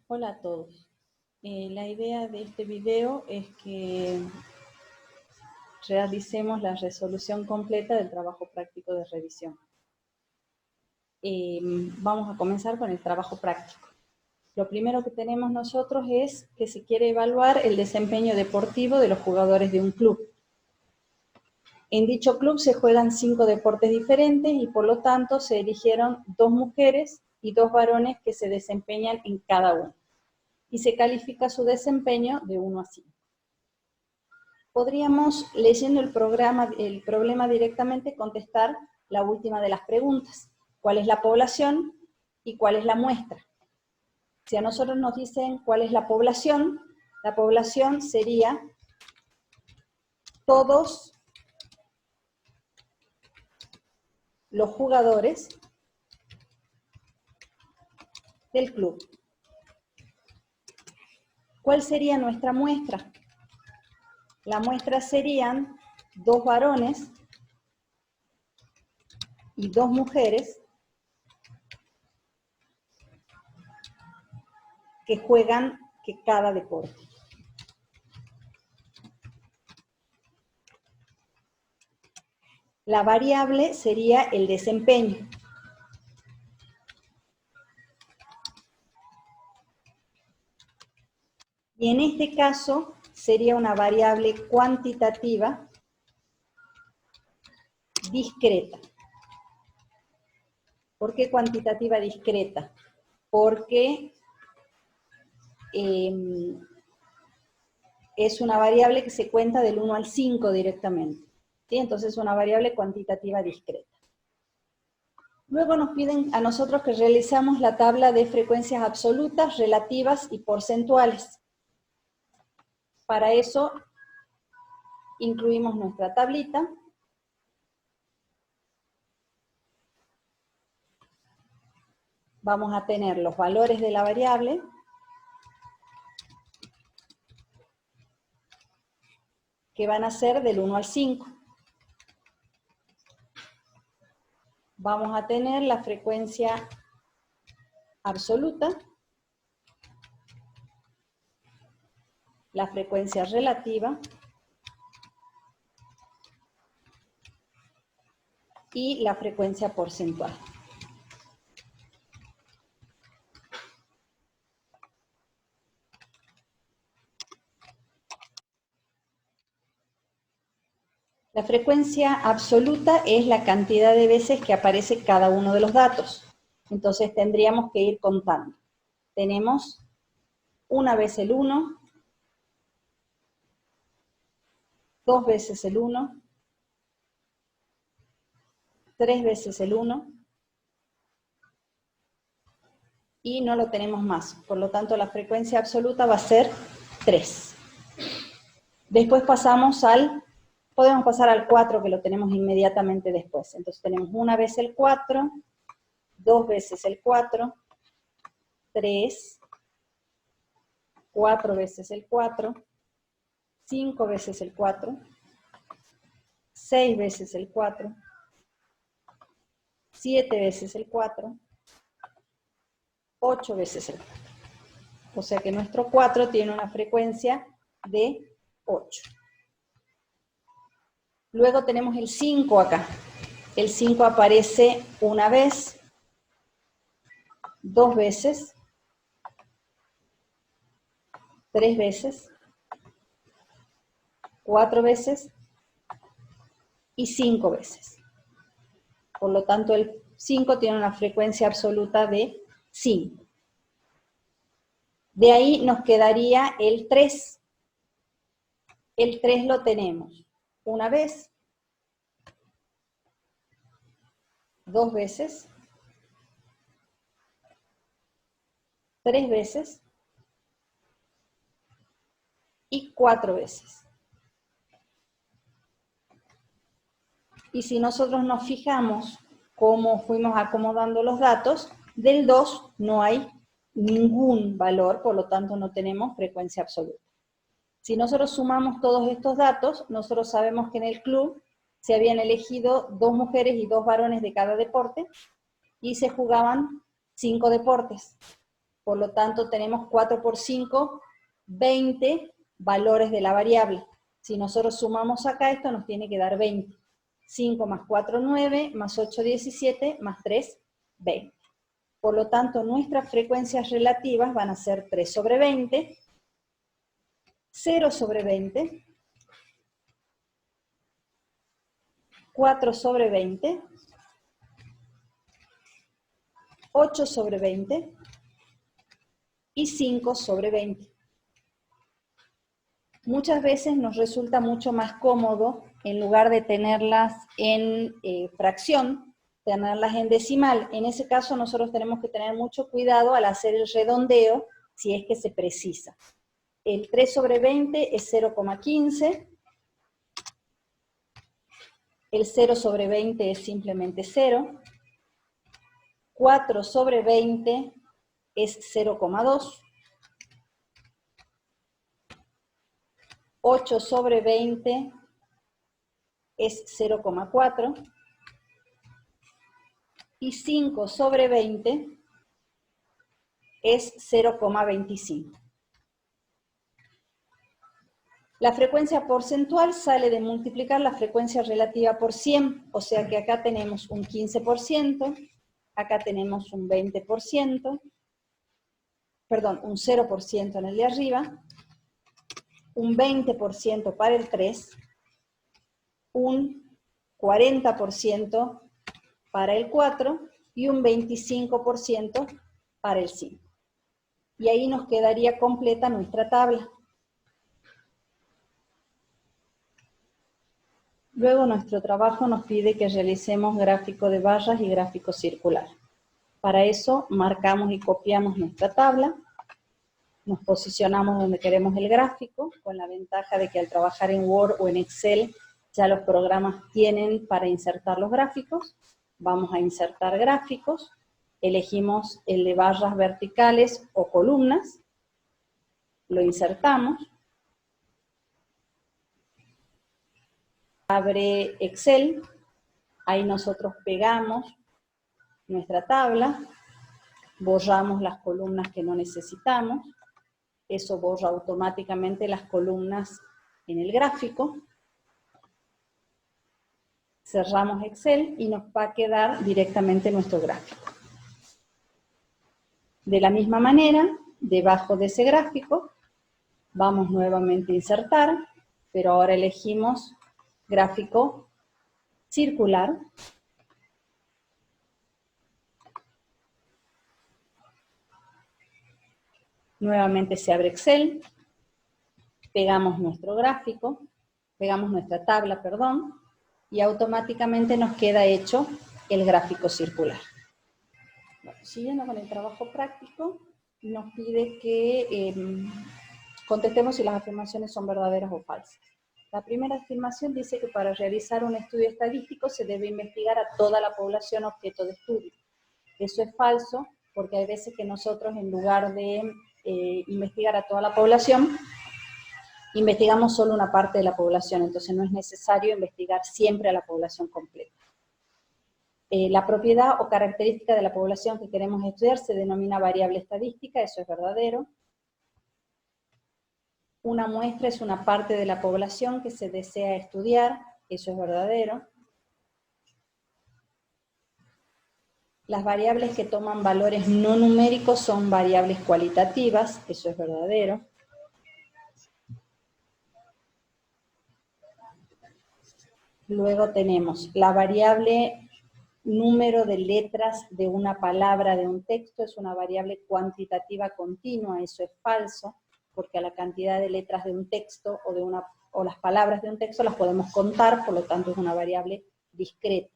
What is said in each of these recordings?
Hola a todos. La idea de este video es que realicemos la resolución completa del trabajo práctico de revisión. Vamos a comenzar con el trabajo práctico. Lo primero que tenemos nosotros es que se quiere evaluar el desempeño deportivo de los jugadores de un club. En dicho club se juegan 5 deportes diferentes y por lo tanto se eligieron 2 mujeres y 2 varones que se desempeñan en cada uno. Y se califica su desempeño de 1 a 5. Podríamos, leyendo el problema directamente, contestar la última de las preguntas. ¿Cuál es la población y cuál es la muestra? Si a nosotros nos dicen cuál es la población sería todos los jugadores del club. ¿Cuál sería nuestra muestra? La muestra serían 2 varones y 2 mujeres que juegan cada deporte. La variable sería el desempeño. Y en este caso sería una variable cuantitativa discreta. ¿Por qué cuantitativa discreta? Porque es una variable que se cuenta del 1 al 5 directamente. ¿Sí? Entonces es una variable cuantitativa discreta. Luego nos piden a nosotros que realizamos la tabla de frecuencias absolutas, relativas y porcentuales. Para eso incluimos nuestra tablita. Vamos a tener los valores de la variable, que van a ser del 1 al 5. Vamos a tener la frecuencia absoluta, la frecuencia relativa y la frecuencia porcentual. La frecuencia absoluta es la cantidad de veces que aparece cada uno de los datos. Entonces tendríamos que ir contando. Tenemos una vez el 1, 2 veces el 1, 3 veces el 1, y no lo tenemos más. Por lo tanto, la frecuencia absoluta va a ser 3. Después podemos pasar al 4, que lo tenemos inmediatamente después. Entonces tenemos una vez el 4, 2 veces el 4, 3, 4 veces el 4, 5 veces el 4, 6 veces el 4, 7 veces el 4, 8 veces el 4. O sea que nuestro 4 tiene una frecuencia de 8. Luego tenemos el 5 acá. El 5 aparece una vez, 2 veces, 3 veces, 4 veces y 5 veces. Por lo tanto, el 5 tiene una frecuencia absoluta de 5. De ahí nos quedaría el 3. El 3 lo tenemos una vez, 2 veces, 3 veces y 4 veces. Y si nosotros nos fijamos cómo fuimos acomodando los datos, del 2 no hay ningún valor, por lo tanto no tenemos frecuencia absoluta. Si nosotros sumamos todos estos datos, nosotros sabemos que en el club se habían elegido 2 mujeres y 2 varones de cada deporte y se jugaban 5 deportes. Por lo tanto, tenemos 4 por 5, 20 valores de la variable. Si nosotros sumamos acá, esto nos tiene que dar 20. 5 más 4, 9, más 8, 17, más 3, 20. Por lo tanto, nuestras frecuencias relativas van a ser 3 sobre 20, 0 sobre 20, 4 sobre 20, 8 sobre 20 y 5 sobre 20. Muchas veces nos resulta mucho más cómodo, en lugar de tenerlas en fracción, tenerlas en decimal. En ese caso nosotros tenemos que tener mucho cuidado al hacer el redondeo, si es que se precisa. El 3 sobre 20 es 0,15, el 0 sobre 20 es simplemente 0, 4 sobre 20 es 0,2, 8 sobre 20 es 0,4 y 5 sobre 20 es 0,25. La frecuencia porcentual sale de multiplicar la frecuencia relativa por 100, o sea que acá tenemos un 15%, acá tenemos un 20%, perdón, un 0% en el de arriba, un 20% para el 3, un 40% para el 4 y un 25% para el 5. Y ahí nos quedaría completa nuestra tabla. Luego nuestro trabajo nos pide que realicemos gráfico de barras y gráfico circular. Para eso marcamos y copiamos nuestra tabla, nos posicionamos donde queremos el gráfico, con la ventaja de que al trabajar en Word o en Excel ya los programas tienen para insertar los gráficos. Vamos a insertar gráficos, elegimos el de barras verticales o columnas, lo insertamos. Abre Excel, ahí nosotros pegamos nuestra tabla, borramos las columnas que no necesitamos, eso borra automáticamente las columnas en el gráfico, cerramos Excel y nos va a quedar directamente nuestro gráfico. De la misma manera, debajo de ese gráfico, vamos nuevamente a insertar, pero ahora elegimos gráfico circular. Nuevamente se abre Excel, pegamos nuestro gráfico, pegamos nuestra tabla, perdón, y automáticamente nos queda hecho el gráfico circular. Bueno, siguiendo con el trabajo práctico, nos pide que contestemos si las afirmaciones son verdaderas o falsas. La primera afirmación dice que para realizar un estudio estadístico se debe investigar a toda la población objeto de estudio. Eso es falso, porque hay veces que nosotros, en lugar de investigar a toda la población, investigamos solo una parte de la población, entonces no es necesario investigar siempre a la población completa. La propiedad o característica de la población que queremos estudiar se denomina variable estadística, eso es verdadero. Una muestra es una parte de la población que se desea estudiar, eso es verdadero. Las variables que toman valores no numéricos son variables cualitativas, eso es verdadero. Luego tenemos la variable número de letras de una palabra de un texto, es una variable cuantitativa continua, eso es falso, porque a la cantidad de letras de un texto o las palabras de un texto las podemos contar, por lo tanto es una variable discreta.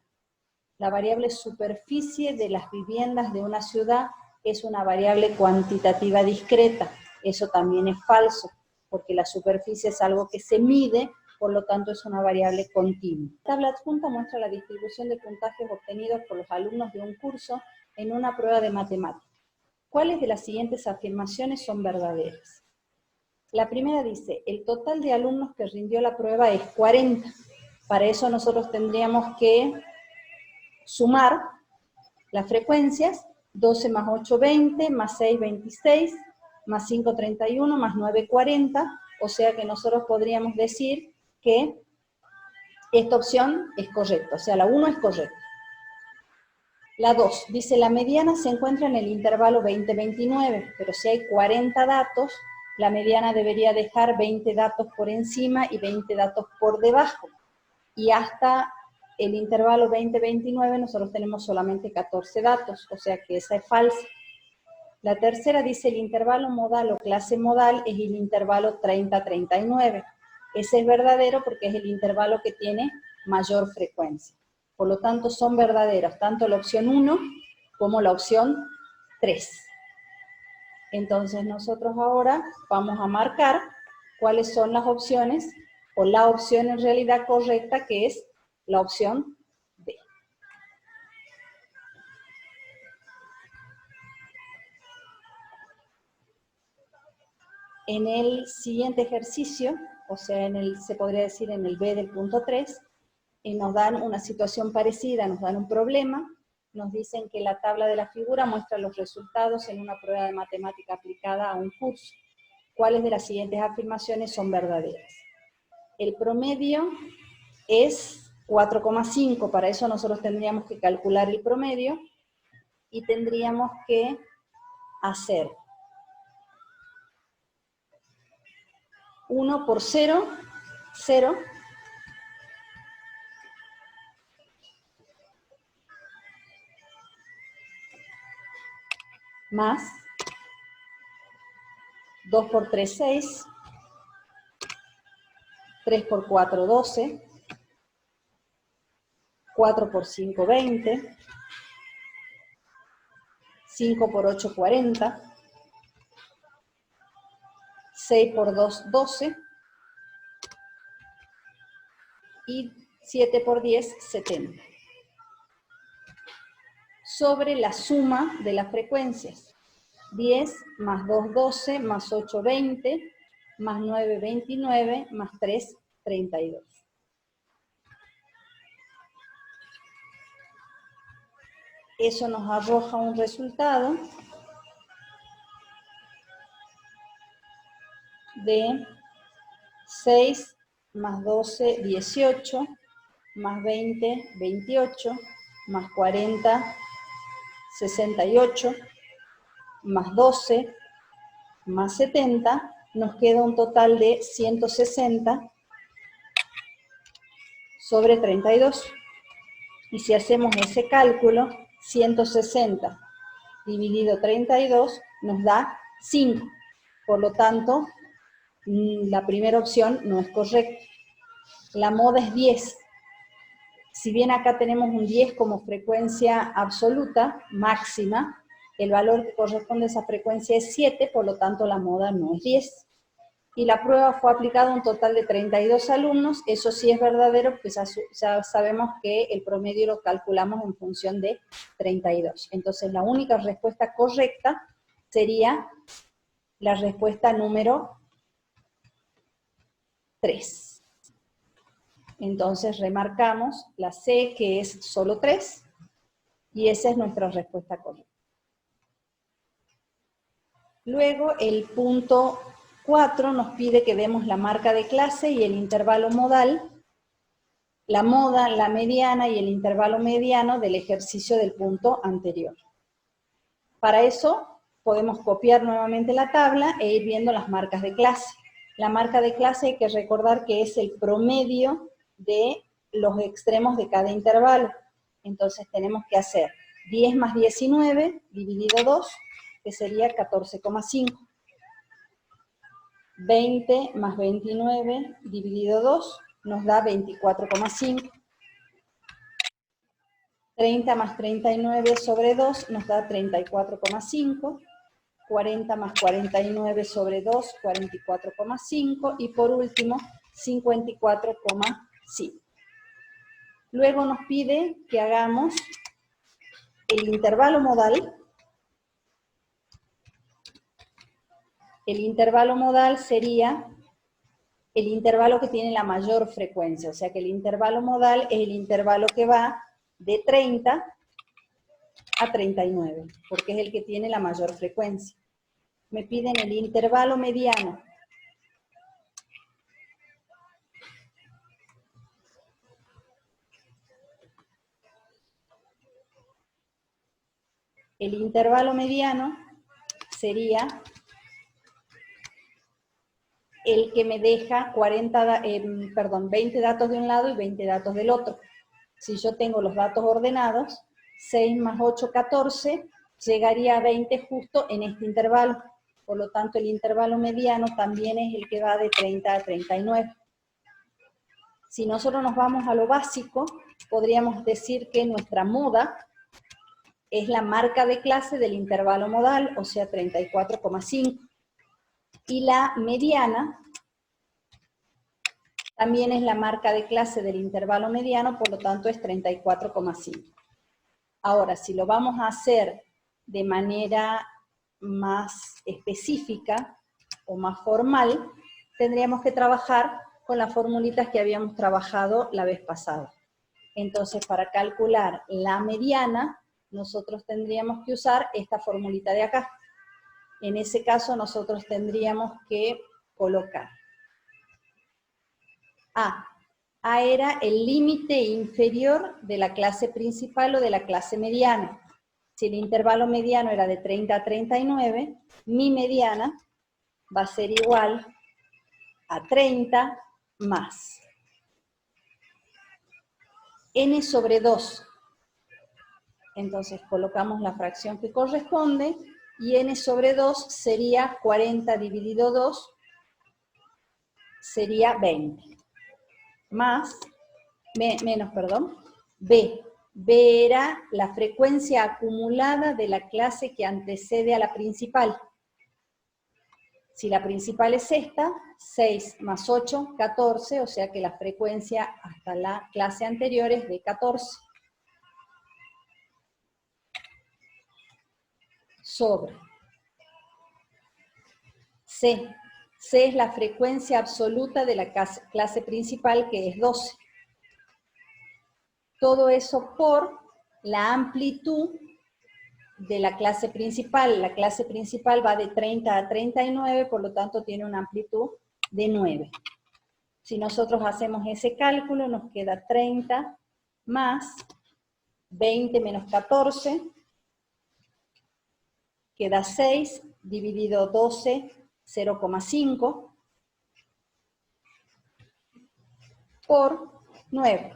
La variable superficie de las viviendas de una ciudad es una variable cuantitativa discreta, eso también es falso, porque la superficie es algo que se mide, por lo tanto es una variable continua. La tabla adjunta muestra la distribución de puntajes obtenidos por los alumnos de un curso en una prueba de matemáticas. ¿Cuáles de las siguientes afirmaciones son verdaderas? La primera dice, el total de alumnos que rindió la prueba es 40. Para eso nosotros tendríamos que sumar las frecuencias 12 más 8, 20, más 6, 26, más 5, 31, más 9, 40, o sea que nosotros podríamos decir que esta opción es correcta, o sea, la 1 es correcta. La 2, dice la mediana se encuentra en el intervalo 20-29, pero si hay 40 datos, la mediana debería dejar 20 datos por encima y 20 datos por debajo. Y hasta el intervalo 20-29 nosotros tenemos solamente 14 datos, o sea que esa es falsa. La tercera dice el intervalo modal o clase modal es el intervalo 30-39. Ese es verdadero porque es el intervalo que tiene mayor frecuencia. Por lo tanto, son verdaderas tanto la opción 1 como la opción 3. Entonces, nosotros ahora vamos a marcar cuáles son las opciones, o la opción en realidad correcta, que es la opción D. En el siguiente ejercicio, o sea, se podría decir en el B del punto 3, nos dan una situación parecida, nos dan un problema, nos dicen que la tabla de la figura muestra los resultados en una prueba de matemática aplicada a un curso. ¿Cuáles de las siguientes afirmaciones son verdaderas? El promedio es 4,5, para eso nosotros tendríamos que calcular el promedio y tendríamos que hacer 1 por 0, 0, más 2 por 3, 6, 3 por 4, 12, 4 por 5, 20, 5 por 8, 40, 6 por 2, 12, y 7 por 10, 70. Sobre la suma de las frecuencias. 10 más 2, 12, más 8, 20, más 9, 29, más 3, 32. Eso nos arroja un resultado de 6 más 12, 18, más 20, 28, más 40, 68, más 12, más 70, nos queda un total de 160 sobre 32. Y si hacemos ese cálculo, 160 dividido 32 nos da 5. Por lo tanto, la primera opción no es correcta. La moda es 10. Si bien acá tenemos un 10 como frecuencia absoluta, máxima, el valor que corresponde a esa frecuencia es 7, por lo tanto la moda no es 10. Y la prueba fue aplicada a un total de 32 alumnos, eso sí es verdadero, porque ya sabemos que el promedio lo calculamos en función de 32. Entonces la única respuesta correcta sería la respuesta número 3. Entonces remarcamos la C, que es solo 3, y esa es nuestra respuesta correcta. Luego el punto 4 nos pide que demos la marca de clase y el intervalo modal, la moda, la mediana y el intervalo mediano del ejercicio del punto anterior. Para eso podemos copiar nuevamente la tabla e ir viendo las marcas de clase. La marca de clase hay que recordar que es el promedio de los extremos de cada intervalo. Entonces tenemos que hacer 10 más 19 dividido 2, que sería 14,5. 20 más 29 dividido 2 nos da 24,5. 30 más 39 sobre 2 nos da 34,5. 40 más 49 sobre 2, 44,5. Y por último, 54,5. Luego nos pide que hagamos el intervalo modal. El intervalo modal sería el intervalo que tiene la mayor frecuencia, o sea que el intervalo modal es el intervalo que va de 30 a 39, porque es el que tiene la mayor frecuencia. Me piden el intervalo mediano. El intervalo mediano sería el que me deja 20 datos de un lado y 20 datos del otro. Si yo tengo los datos ordenados, 6 más 8, 14, llegaría a 20 justo en este intervalo. Por lo tanto, el intervalo mediano también es el que va de 30 a 39. Si nosotros nos vamos a lo básico, podríamos decir que nuestra moda es la marca de clase del intervalo modal, o sea, 34,5. Y la mediana también es la marca de clase del intervalo mediano, por lo tanto es 34,5. Ahora, si lo vamos a hacer de manera más específica o más formal, tendríamos que trabajar con las formulitas que habíamos trabajado la vez pasada. Entonces, para calcular la mediana, nosotros tendríamos que usar esta formulita de acá. En ese caso, nosotros tendríamos que colocar A. A era el límite inferior de la clase principal o de la clase mediana. Si el intervalo mediano era de 30 a 39, mi mediana va a ser igual a 30 más n sobre 2. Entonces colocamos la fracción que corresponde y n sobre 2 sería 40 dividido 2, sería 20. Más, menos, B. B era la frecuencia acumulada de la clase que antecede a la principal. Si la principal es esta, 6 más 8, 14, o sea que la frecuencia hasta la clase anterior es de 14. Sobre C. C es la frecuencia absoluta de la clase principal, que es 12. Todo eso por la amplitud de la clase principal. La clase principal va de 30 a 39, por lo tanto tiene una amplitud de 9. Si nosotros hacemos ese cálculo, nos queda 30 más 20 menos 14, queda 6, dividido 12, 0,5, por 9.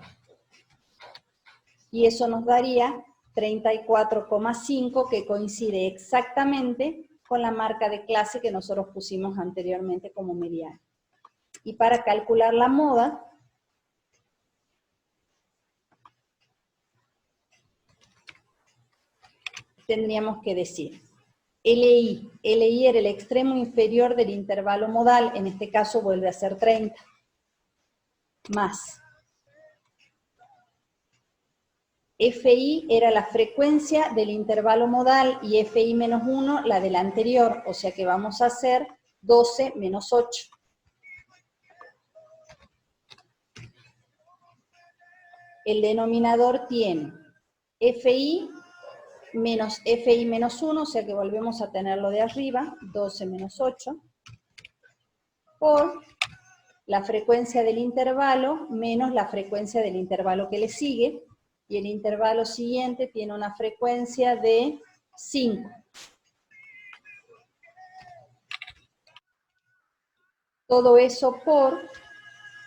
Y eso nos daría 34,5, que coincide exactamente con la marca de clase que nosotros pusimos anteriormente como mediana. Y para calcular la moda, tendríamos que decir LI. LI era el extremo inferior del intervalo modal, en este caso vuelve a ser 30, más FI era la frecuencia del intervalo modal y FI menos 1 la del anterior, o sea que vamos a hacer 12 menos 8. El denominador tiene FI menos 1, o sea que volvemos a tenerlo de arriba, 12 menos 8, por la frecuencia del intervalo menos la frecuencia del intervalo que le sigue, y el intervalo siguiente tiene una frecuencia de 5. Todo eso por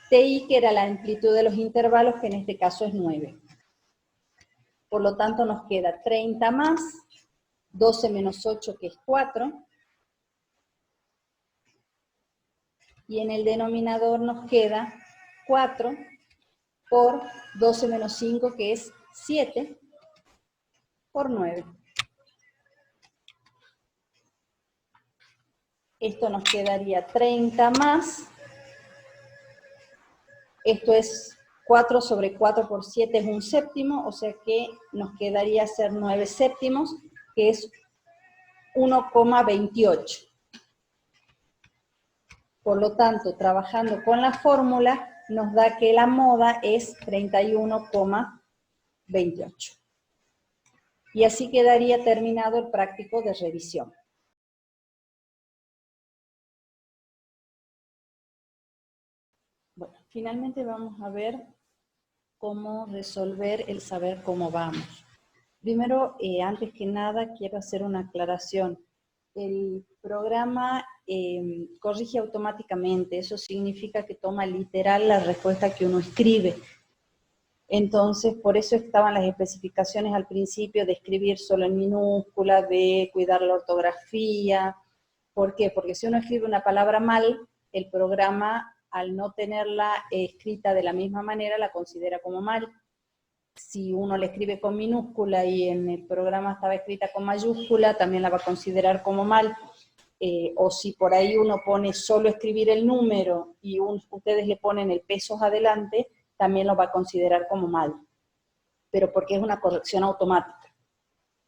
TI, que era la amplitud de los intervalos, que en este caso es 9. Por lo tanto nos queda 30 más 12 menos 8, que es 4. Y en el denominador nos queda 4 por 12 menos 5, que es 7, por 9. Esto nos quedaría 30 más, esto es 4 sobre 4 por 7 es un séptimo, o sea que nos quedaría ser 9 séptimos, que es 1,28. Por lo tanto, trabajando con la fórmula, nos da que la moda es 31,28. Y así quedaría terminado el práctico de revisión. Bueno, finalmente vamos a ver cómo resolver el saber cómo vamos. Primero, antes que nada, quiero hacer una aclaración. El programa corrige automáticamente, eso significa que toma literal la respuesta que uno escribe. Entonces, por eso estaban las especificaciones al principio de escribir solo en minúscula, de cuidar la ortografía. ¿Por qué? Porque si uno escribe una palabra mal, el programa, al no tenerla escrita de la misma manera, la considera como mal. Si uno la escribe con minúscula y en el programa estaba escrita con mayúscula, también la va a considerar como mal. O si por ahí uno pone solo escribir el número y ustedes le ponen el pesos adelante, también lo va a considerar como mal, pero porque es una corrección automática,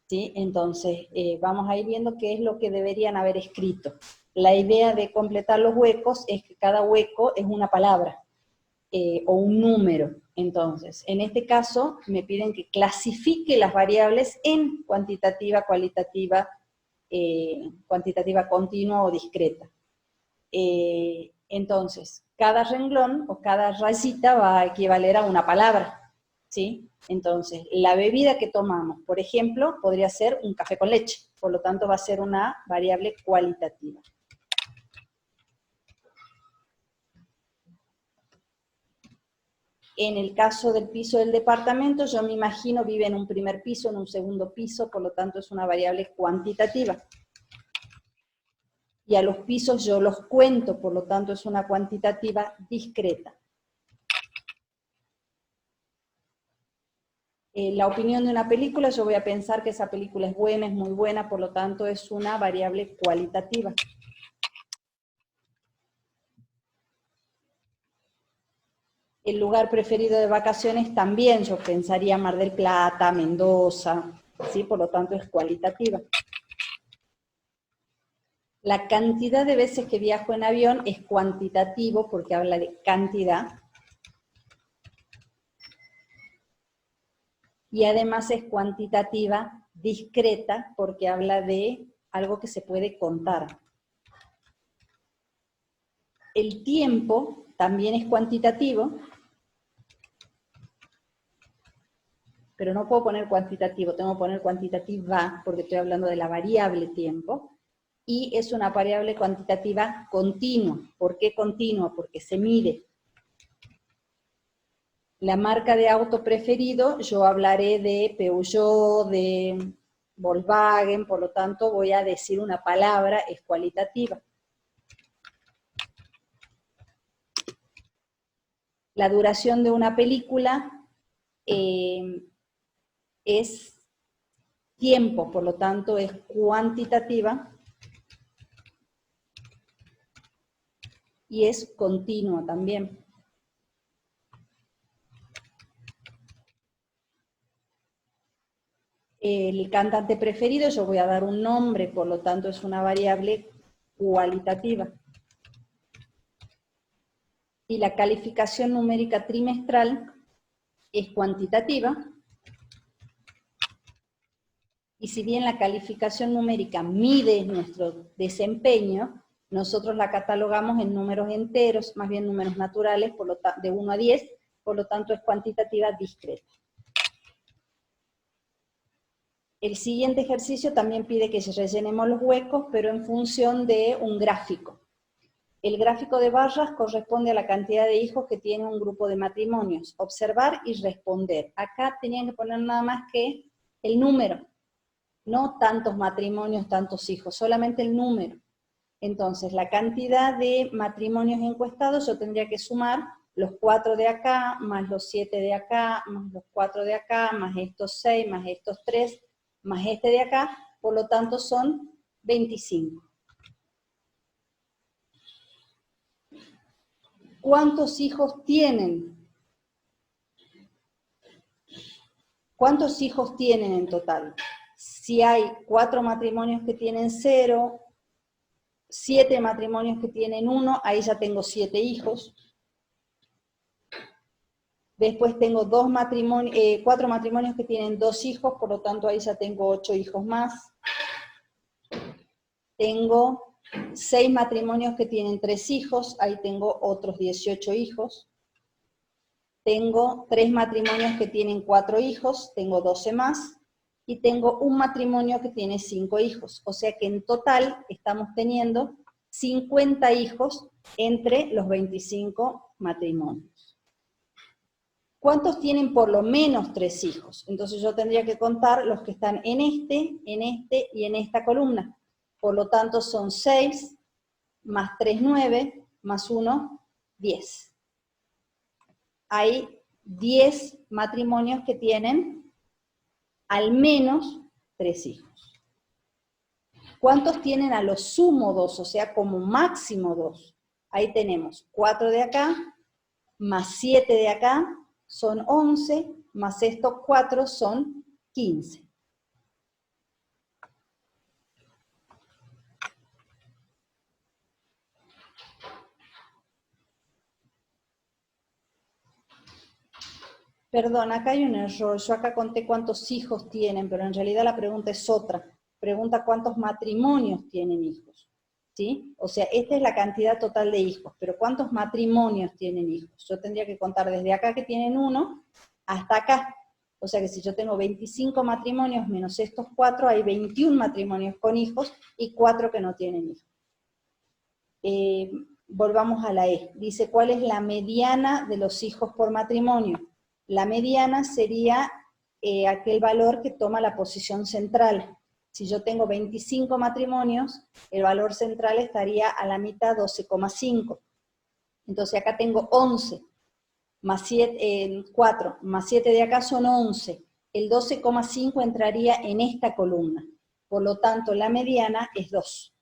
¿sí? Entonces, vamos a ir viendo qué es lo que deberían haber escrito. La idea de completar los huecos es que cada hueco es una palabra o un número. Entonces, en este caso, me piden que clasifique las variables en cuantitativa, cualitativa, cuantitativa continua o discreta. Entonces, cada renglón o cada rayita va a equivaler a una palabra, ¿sí? Entonces, la bebida que tomamos, por ejemplo, podría ser un café con leche, por lo tanto va a ser una variable cualitativa. En el caso del piso del departamento, yo me imagino vive en un primer piso, en un segundo piso, por lo tanto es una variable cuantitativa. Y a los pisos yo los cuento, por lo tanto es una cuantitativa discreta. La opinión de una película, yo voy a pensar que esa película es buena, es muy buena, por lo tanto es una variable cualitativa. El lugar preferido de vacaciones también, yo pensaría Mar del Plata, Mendoza, ¿sí? Por lo tanto es cualitativa. La cantidad de veces que viajo en avión es cuantitativo porque habla de cantidad. Y además es cuantitativa discreta porque habla de algo que se puede contar. El tiempo también es cuantitativo, pero no puedo poner cuantitativo, tengo que poner cuantitativa porque estoy hablando de la variable tiempo. Y es una variable cuantitativa continua. ¿Por qué continua? Porque se mide. La marca de auto preferido, yo hablaré de Peugeot, de Volkswagen, por lo tanto voy a decir una palabra, es cualitativa. La duración de una película es tiempo, por lo tanto es cuantitativa y es continua también. El cantante preferido, yo voy a dar un nombre, por lo tanto es una variable cualitativa. Y la calificación numérica trimestral es cuantitativa. Y si bien la calificación numérica mide nuestro desempeño, nosotros la catalogamos en números enteros, más bien números naturales, de 1 a 10, por lo tanto es cuantitativa discreta. El siguiente ejercicio también pide que rellenemos los huecos, pero en función de un gráfico. El gráfico de barras corresponde a la cantidad de hijos que tiene un grupo de matrimonios. Observar y responder. Acá tenían que poner nada más que el número. No tantos matrimonios, tantos hijos, solamente el número. Entonces, la cantidad de matrimonios encuestados, yo tendría que sumar los 4 de acá, más los 7 de acá, más los 4 de acá, más estos 6, más estos 3, más este de acá, por lo tanto son 25. ¿Cuántos hijos tienen? ¿Cuántos hijos tienen en total? Si hay 4 matrimonios que tienen 0, 7 matrimonios que tienen 1, ahí ya tengo 7 hijos. Después tengo 4 matrimonios que tienen 2 hijos, por lo tanto ahí ya tengo 8 hijos más. Tengo 6 matrimonios que tienen 3 hijos, ahí tengo otros 18 hijos. Tengo 3 matrimonios que tienen 4 hijos, tengo 12 más. Y tengo un matrimonio que tiene 5 hijos. O sea que en total estamos teniendo 50 hijos entre los 25 matrimonios. ¿Cuántos tienen por lo menos 3 hijos? Entonces yo tendría que contar los que están en este y en esta columna. Por lo tanto son 6, más 3, 9, más 1, 10. Hay 10 matrimonios que tienen al menos 3 hijos. ¿Cuántos tienen a lo sumo 2? O sea, como máximo 2. Ahí tenemos 4 de acá, más 7 de acá, son 11, más estos 4 son 15. Perdón, acá hay un error. Yo acá conté cuántos hijos tienen, pero en realidad la pregunta es otra. Pregunta cuántos matrimonios tienen hijos. ¿Sí? O sea, esta es la cantidad total de hijos, pero ¿cuántos matrimonios tienen hijos? Yo tendría que contar desde acá que tienen 1 hasta acá. O sea que si yo tengo 25 matrimonios menos estos 4, hay 21 matrimonios con hijos y 4 que no tienen hijos. Volvamos a la E. Dice, ¿cuál es la mediana de los hijos por matrimonio? La mediana sería aquel valor que toma la posición central. Si yo tengo 25 matrimonios, el valor central estaría a la mitad 12,5. Entonces acá tengo 11, más 7, 4, más 7 de acá son 11. El 12,5 entraría en esta columna. Por lo tanto, la mediana es 2.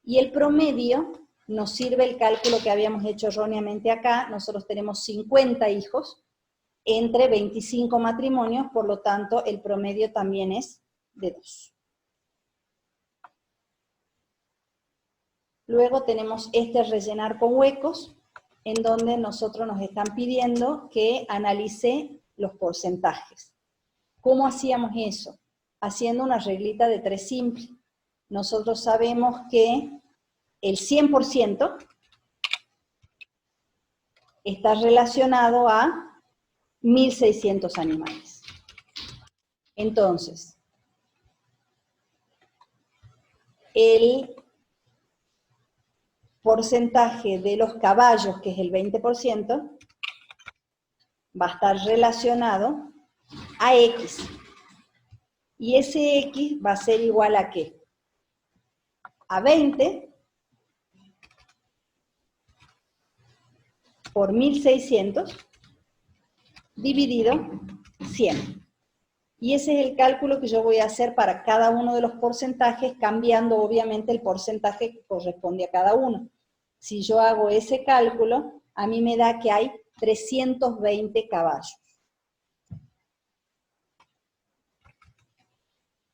Y el promedio nos sirve el cálculo que habíamos hecho erróneamente acá. Nosotros tenemos 50 hijos entre 25 matrimonios, por lo tanto, el promedio también es de 2. Luego tenemos este rellenar con huecos, en donde nosotros nos están pidiendo que analice los porcentajes. ¿Cómo hacíamos eso? Haciendo una reglita de 3 simple. Nosotros sabemos que el 100% está relacionado a 1.600 animales. Entonces, el porcentaje de los caballos, que es el 20%, va a estar relacionado a X. Y ese X va a ser igual a ¿qué? A 20 por 1.600 dividido 100. Y ese es el cálculo que yo voy a hacer para cada uno de los porcentajes, cambiando obviamente el porcentaje que corresponde a cada uno. Si yo hago ese cálculo, a mí me da que hay 320 caballos.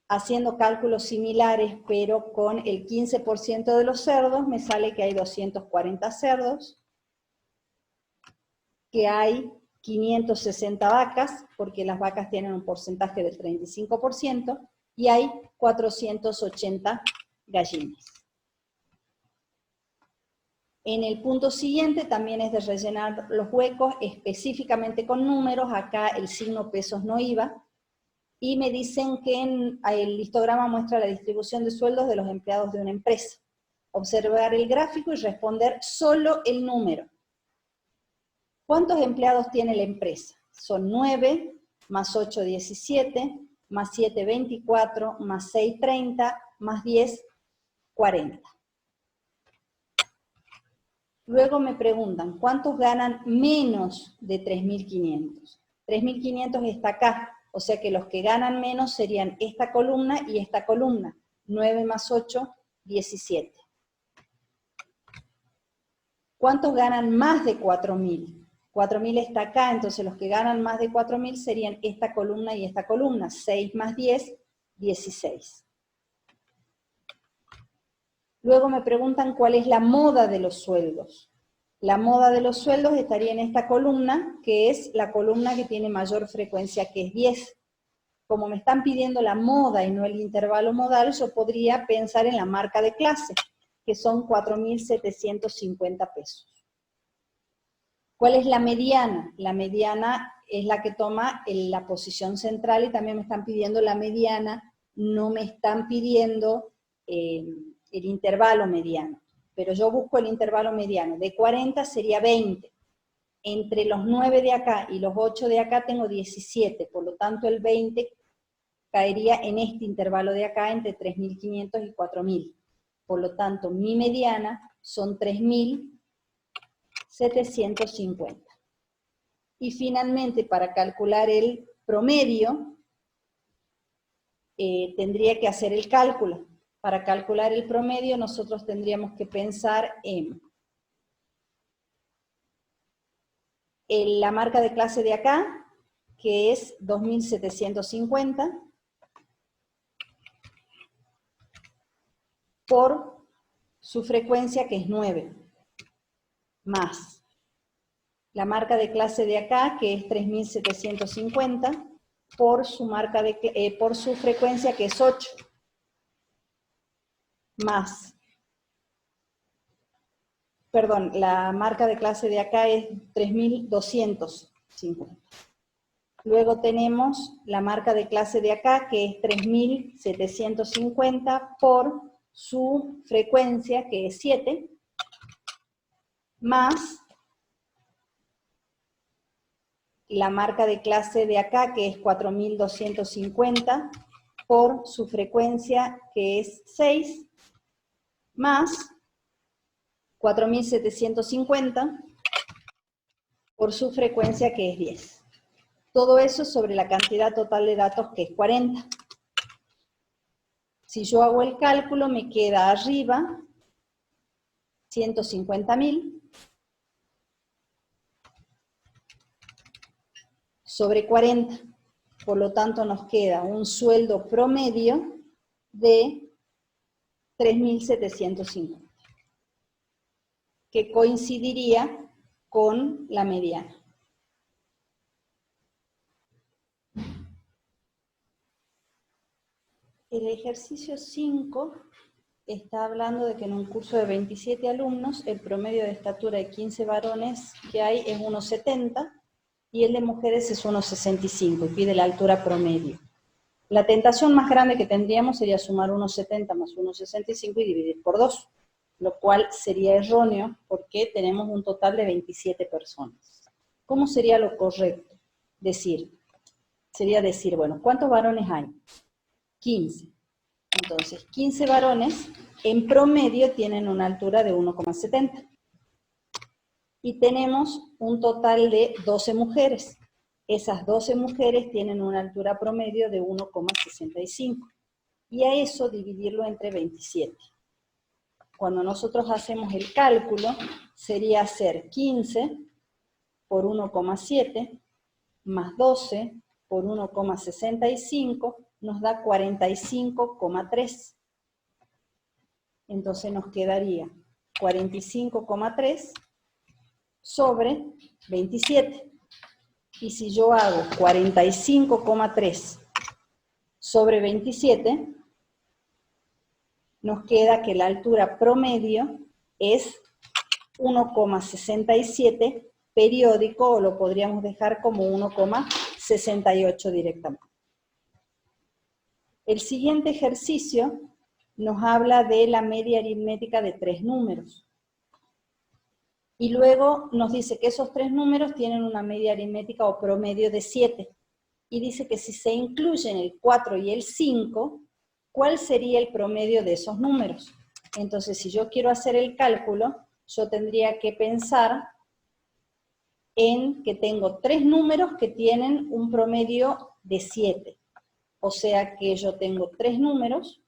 Haciendo cálculos similares, pero con el 15% de los cerdos, me sale que hay 240 cerdos, que hay 560 vacas, porque las vacas tienen un porcentaje del 35%, y hay 480 gallinas. En el punto siguiente también es de rellenar los huecos específicamente con números. Acá el signo pesos no iba, y me dicen que el histograma muestra la distribución de sueldos de los empleados de una empresa. Observar el gráfico y responder solo el número. ¿Cuántos empleados tiene la empresa? Son 9, más 8, 17, más 7, 24, más 6, 30, más 10, 40. Luego me preguntan, ¿cuántos ganan menos de 3.500? 3.500 está acá, o sea que los que ganan menos serían esta columna y esta columna. 9 más 8, 17. ¿Cuántos ganan más de 4.000? 4.000 está acá, entonces los que ganan más de 4.000 serían esta columna y esta columna. 6 más 10, 16. Luego me preguntan cuál es la moda de los sueldos. La moda de los sueldos estaría en esta columna, que es la columna que tiene mayor frecuencia, que es 10. Como me están pidiendo la moda y no el intervalo modal, yo podría pensar en la marca de clase, que son 4.750 pesos. ¿Cuál es la mediana? La mediana es la que toma la posición central y también me están pidiendo la mediana, no me están pidiendo el intervalo mediano. Pero yo busco el intervalo mediano. De 40 sería 20. Entre los 9 de acá y los 8 de acá tengo 17, por lo tanto el 20 caería en este intervalo de acá entre 3.500 y 4.000. Por lo tanto, mi mediana son 3.750. Y finalmente, para calcular el promedio, tendría que hacer el cálculo. Para calcular el promedio, nosotros tendríamos que pensar en la marca de clase de acá, que es 2.750, por su frecuencia, que es 9, más la marca de clase de acá, que es 3.750, por su frecuencia, que es 8, más, perdón, la marca de clase de acá es 3.250. Luego tenemos la marca de clase de acá, que es 3.750 por su frecuencia, que es 7, más la marca de clase de acá, que es 4.250 por su frecuencia, que es 6, más 4.750 por su frecuencia, que es 10. Todo eso sobre la cantidad total de datos, que es 40. Si yo hago el cálculo, me queda arriba 150.000 sobre 40. Por lo tanto, nos queda un sueldo promedio de 3.750, que coincidiría con la mediana. El ejercicio 5 está hablando de que en un curso de 27 alumnos, el promedio de estatura de 15 varones que hay es 1,70 y el de mujeres es 1,65 y pide la altura promedio. La tentación más grande que tendríamos sería sumar 1,70 más 1,65 y dividir por 2, lo cual sería erróneo porque tenemos un total de 27 personas. ¿Cómo sería lo correcto? Sería decir, bueno, ¿cuántos varones hay? 15. Entonces, 15 varones en promedio tienen una altura de 1,70. Y tenemos un total de 12 mujeres. Esas 12 mujeres tienen una altura promedio de 1,65. Y a eso dividirlo entre 27. Cuando nosotros hacemos el cálculo, sería hacer 15 por 1,7 más 12 por 1,65 nos da 45,3. Entonces nos quedaría 45,3 sobre 27. Y si yo hago 45,3 sobre 27, nos queda que la altura promedio es 1,67 periódico, o lo podríamos dejar como 1,68 directamente. El siguiente ejercicio nos habla de la media aritmética de 3 números. Y luego nos dice que esos 3 números tienen una media aritmética o promedio de 7. Y dice que si se incluyen el 4 y el 5, ¿cuál sería el promedio de esos números? Entonces, si yo quiero hacer el cálculo, yo tendría que pensar en que tengo 3 números que tienen un promedio de 7. O sea que yo tengo 3 números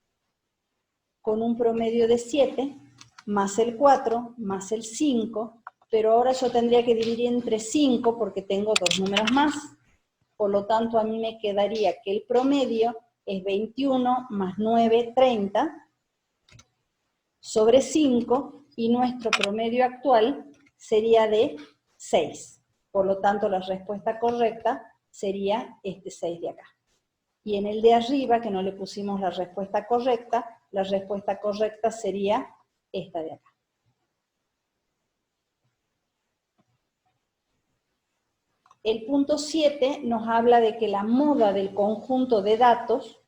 con un promedio de 7, más el 4, más el 5, pero ahora yo tendría que dividir entre 5 porque tengo 2 números más. Por lo tanto, a mí me quedaría que el promedio es 21 más 9, 30, sobre 5, y nuestro promedio actual sería de 6. Por lo tanto, la respuesta correcta sería este 6 de acá. Y en el de arriba, que no le pusimos la respuesta correcta sería esta de acá. El punto 7 nos habla de que la moda del conjunto de datos,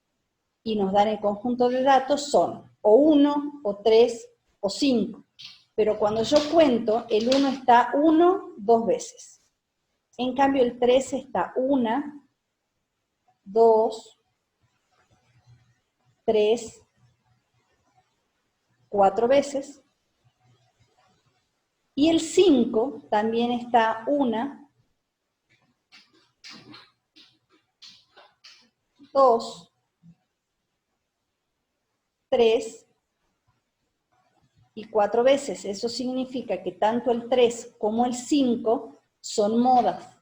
y nos dan el conjunto de datos, son o 1, o 3, o 5. Pero cuando yo cuento, el 1 está 1, 2 veces. En cambio, el 3 está 1, 2, 3, 4 veces. Y el 5 también está 1, 2, 3 y 4 veces. Eso significa que tanto el 3 como el 5 son modas.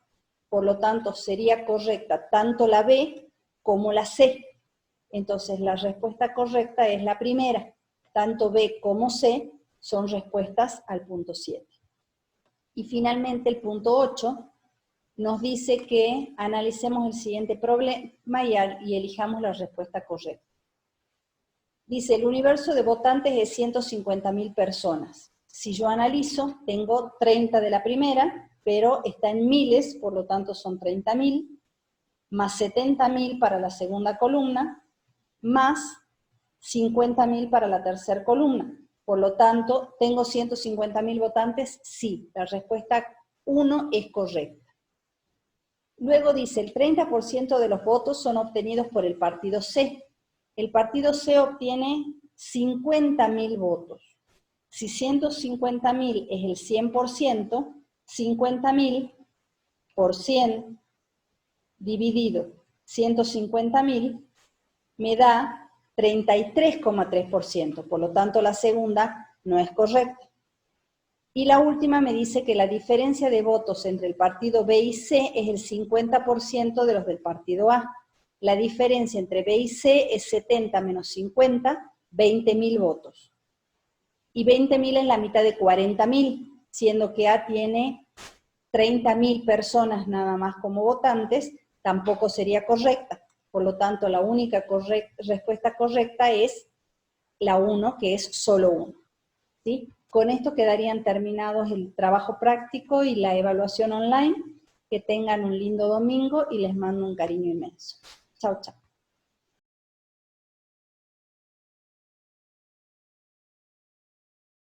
Por lo tanto, sería correcta tanto la B como la C. Entonces, la respuesta correcta es la primera. Tanto B como C son respuestas al punto 7. Y finalmente, el punto 8 nos dice que analicemos el siguiente problema y elijamos la respuesta correcta. Dice, el universo de votantes es 150.000 personas. Si yo analizo, tengo 30 de la primera, pero está en miles, por lo tanto son 30.000, más 70.000 para la segunda columna, más 50.000 para la tercera columna. Por lo tanto, ¿tengo 150.000 votantes? Sí, la respuesta 1 es correcta. Luego dice, el 30% de los votos son obtenidos por el partido C. El partido C obtiene 50.000 votos. Si 150.000 es el 100%, 50.000 por 100 dividido 150.000 me da 33,3%. Por lo tanto, la segunda no es correcta. Y la última me dice que la diferencia de votos entre el partido B y C es el 50% de los del partido A. La diferencia entre B y C es 70 menos 50, 20.000 votos. Y 20.000 es la mitad de 40.000, siendo que A tiene 30.000 personas nada más como votantes, tampoco sería correcta. Por lo tanto, la única respuesta correcta es la 1, que es solo 1. ¿Sí? Con esto quedarían terminados el trabajo práctico y la evaluación online. Que tengan un lindo domingo y les mando un cariño inmenso. Chau, chau.